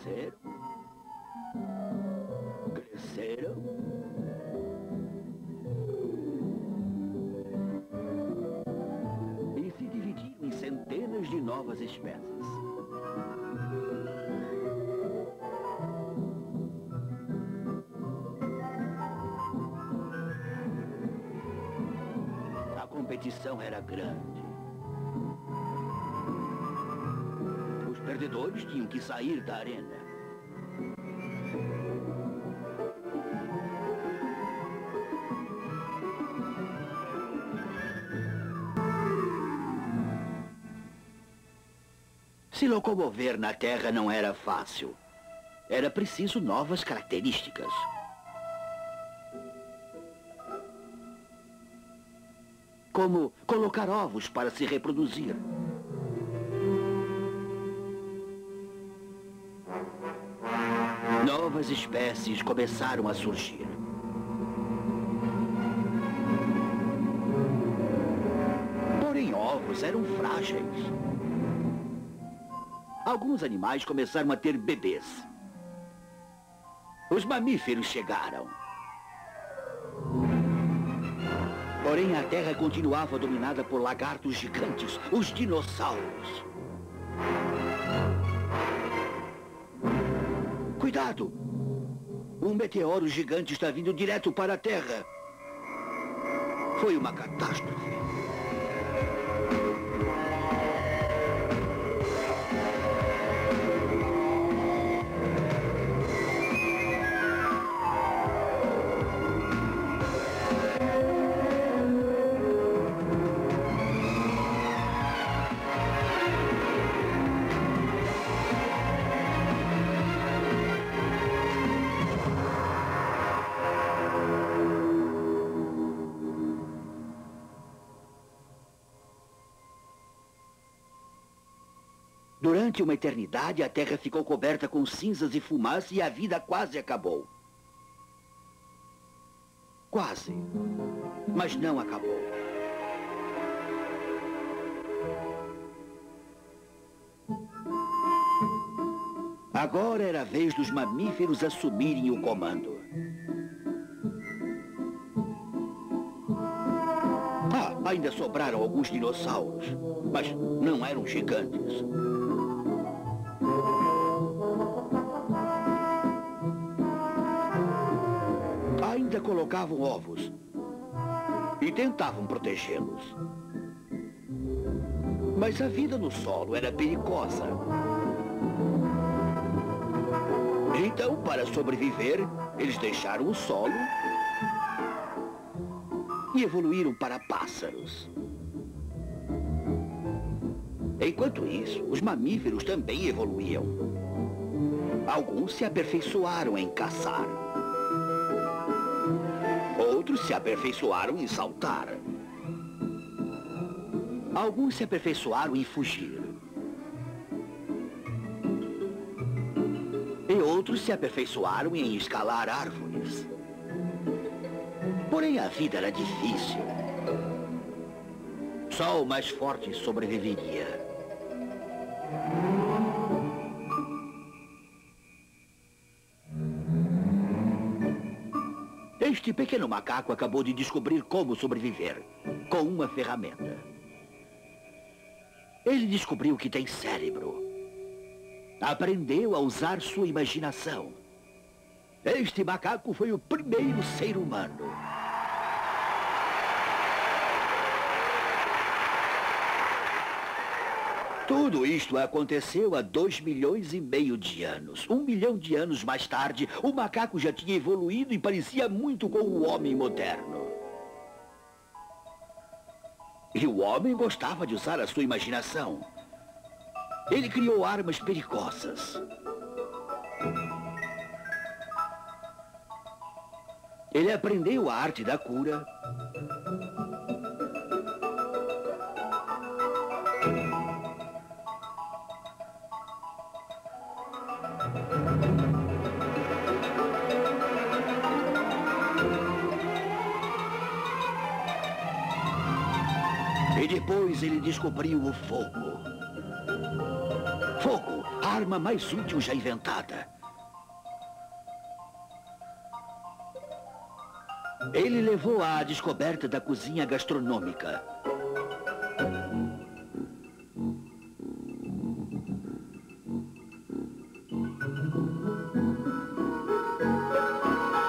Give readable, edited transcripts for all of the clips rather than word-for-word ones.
cresceram, cresceram. E se dividiram em centenas de novas espécies. A competição era grande. Os perdedores tinham que sair da arena. Se locomover na Terra não era fácil. Era preciso novas características. Como colocar ovos para se reproduzir. Novas espécies começaram a surgir. Porém, ovos eram frágeis. Alguns animais começaram a ter bebês. Os mamíferos chegaram. Porém, a Terra continuava dominada por lagartos gigantes, os dinossauros. Cuidado! Um meteoro gigante está vindo direto para a Terra. Foi uma catástrofe. Durante uma eternidade, a Terra ficou coberta com cinzas e fumaça e a vida quase acabou. Quase. Mas não acabou. Agora era a vez dos mamíferos assumirem o comando. Ainda sobraram alguns dinossauros, mas não eram gigantes. Ainda colocavam ovos e tentavam protegê-los. Mas a vida no solo era perigosa. Então, para sobreviver, eles deixaram o solo e evoluíram para pássaros. Enquanto isso, os mamíferos também evoluíam. Alguns se aperfeiçoaram em caçar. Outros se aperfeiçoaram em saltar. Alguns se aperfeiçoaram em fugir. E outros se aperfeiçoaram em escalar árvores. Porém, a vida era difícil. Só o mais forte sobreviveria. Este pequeno macaco acabou de descobrir como sobreviver, com uma ferramenta. Ele descobriu que tem cérebro. Aprendeu a usar sua imaginação. Este macaco foi o primeiro ser humano. Tudo isto aconteceu há 2,5 milhões de anos. 1 milhão de anos mais tarde, o macaco já tinha evoluído e parecia muito com o homem moderno. E o homem gostava de usar a sua imaginação. Ele criou armas perigosas. Ele aprendeu a arte da cura. E depois ele descobriu o fogo. Fogo, a arma mais útil já inventada. Ele levou à descoberta da cozinha gastronômica.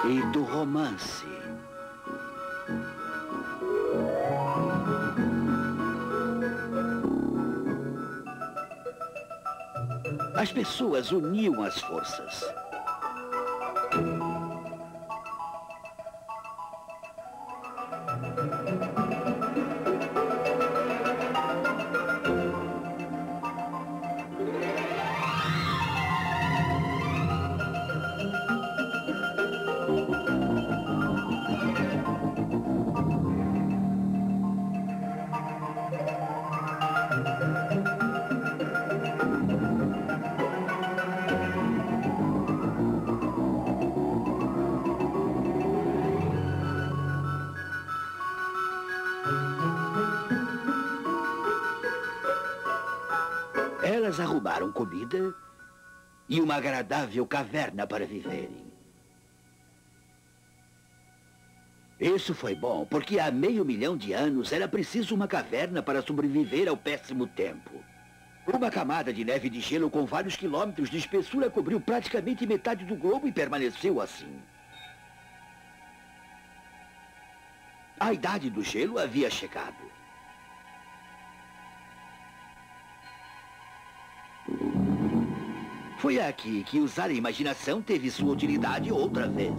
E do romance. As pessoas uniam as forças. Elas arrumaram comida e uma agradável caverna para viverem. Isso foi bom, porque há 500 mil de anos era preciso uma caverna para sobreviver ao péssimo tempo. Uma camada de neve e de gelo com vários quilômetros de espessura cobriu praticamente metade do globo e permaneceu assim. A idade do gelo havia chegado. Foi aqui que usar a imaginação teve sua utilidade outra vez.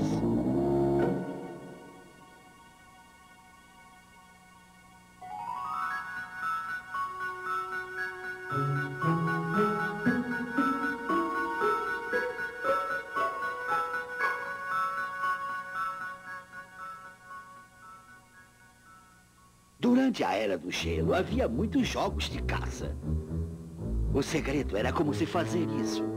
Durante a Era do Gelo, havia muitos jogos de caça. O segredo era como se fazer isso.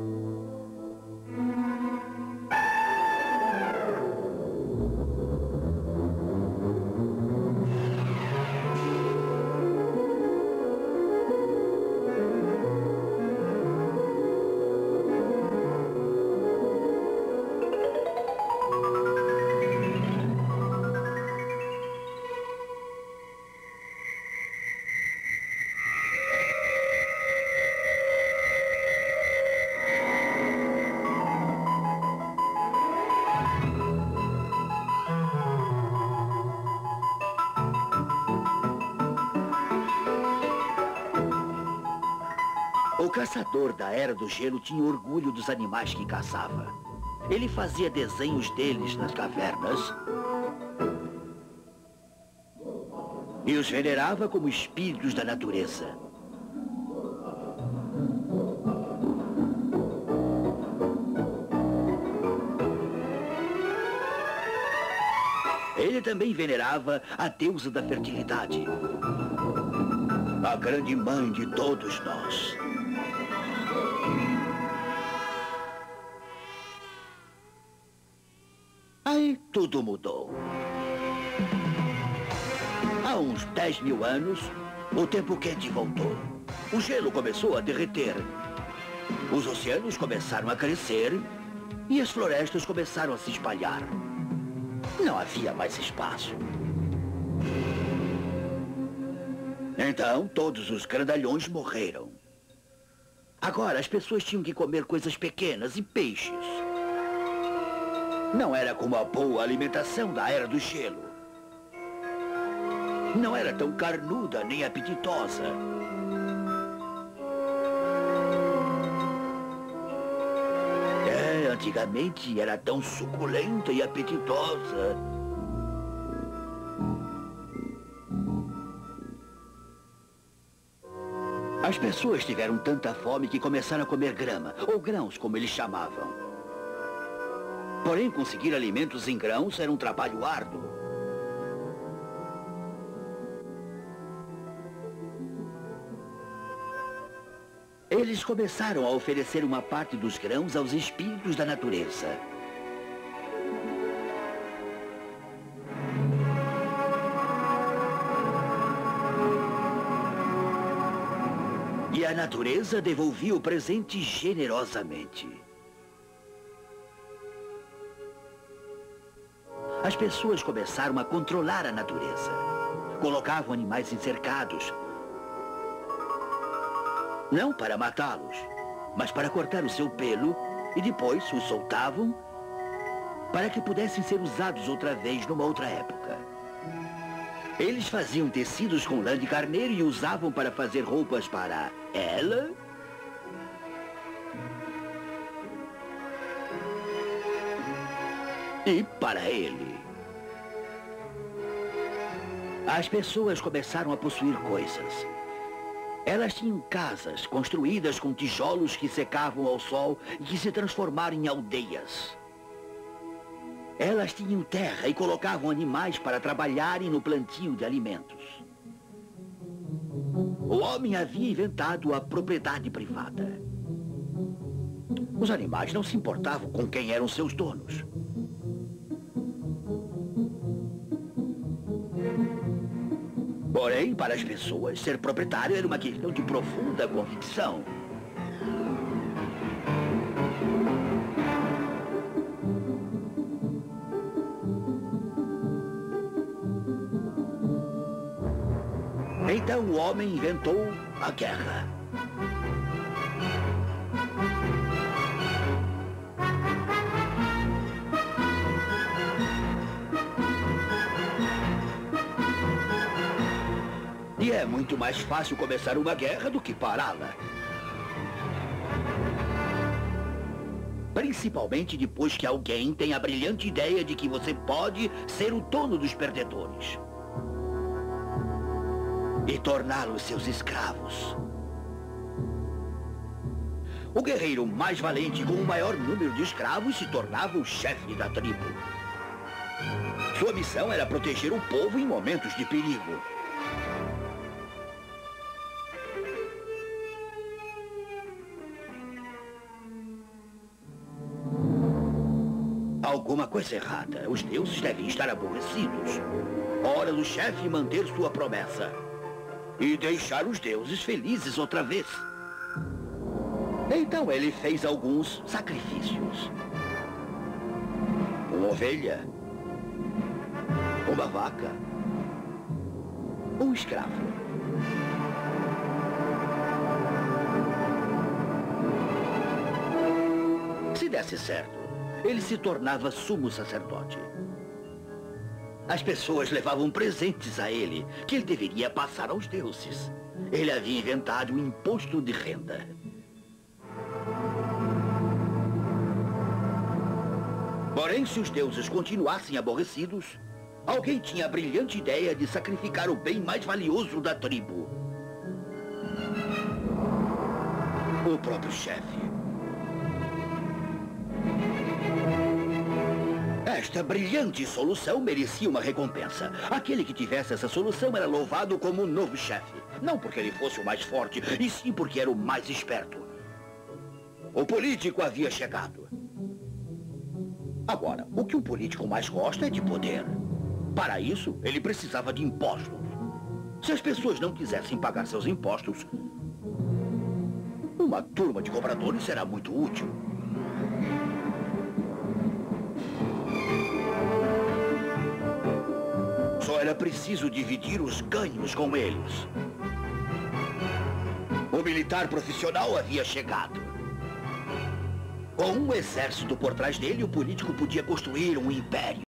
O caçador da Era do Gelo tinha orgulho dos animais que caçava. Ele fazia desenhos deles nas cavernas e os venerava como espíritos da natureza. Ele também venerava a deusa da fertilidade, a grande mãe de todos nós. Aí tudo mudou. Há uns 10 mil anos, o tempo quente voltou. O gelo começou a derreter. Os oceanos começaram a crescer e as florestas começaram a se espalhar. Não havia mais espaço. Então, todos os grandalhões morreram. Agora, as pessoas tinham que comer coisas pequenas e peixes. Não era como a boa alimentação da Era do Gelo. Não era tão carnuda nem apetitosa. Antigamente era tão suculenta e apetitosa. As pessoas tiveram tanta fome que começaram a comer grama, ou grãos, como eles chamavam. Porém, conseguir alimentos em grãos era um trabalho árduo. Eles começaram a oferecer uma parte dos grãos aos espíritos da natureza. E a natureza devolvia o presente generosamente. As pessoas começaram a controlar a natureza. Colocavam animais em cercados. Não para matá-los, mas para cortar o seu pelo e depois os soltavam para que pudessem ser usados outra vez numa outra época. Eles faziam tecidos com lã de carneiro e usavam para fazer roupas para ela e para ele. As pessoas começaram a possuir coisas. Elas tinham casas construídas com tijolos que secavam ao sol e que se transformaram em aldeias. Elas tinham terra e colocavam animais para trabalharem no plantio de alimentos. O homem havia inventado a propriedade privada. Os animais não se importavam com quem eram seus donos. Porém, para as pessoas, ser proprietário era uma questão de profunda convicção. Então o homem inventou a guerra. E é muito mais fácil começar uma guerra do que pará-la. Principalmente depois que alguém tem a brilhante ideia de que você pode ser o dono dos perdedores. E torná-los seus escravos. O guerreiro mais valente com o maior número de escravos se tornava o chefe da tribo. Sua missão era proteger o povo em momentos de perigo. Alguma coisa errada. Os deuses devem estar aborrecidos. Hora do chefe manter sua promessa. E deixar os deuses felizes outra vez. Então ele fez alguns sacrifícios. Uma ovelha. Uma vaca. Um escravo. Se desse certo, ele se tornava sumo sacerdote. As pessoas levavam presentes a ele, que ele deveria passar aos deuses. Ele havia inventado o imposto de renda. Porém, se os deuses continuassem aborrecidos, alguém tinha a brilhante ideia de sacrificar o bem mais valioso da tribo. O próprio chefe. Esta brilhante solução merecia uma recompensa. Aquele que tivesse essa solução era louvado como o novo chefe. Não porque ele fosse o mais forte, e sim porque era o mais esperto. O político havia chegado. Agora, o que um político mais gosta é de poder. Para isso, ele precisava de impostos. Se as pessoas não quisessem pagar seus impostos, uma turma de cobradores será muito útil. Só era preciso dividir os ganhos com eles. O militar profissional havia chegado. Com um exército por trás dele, o político podia construir um império.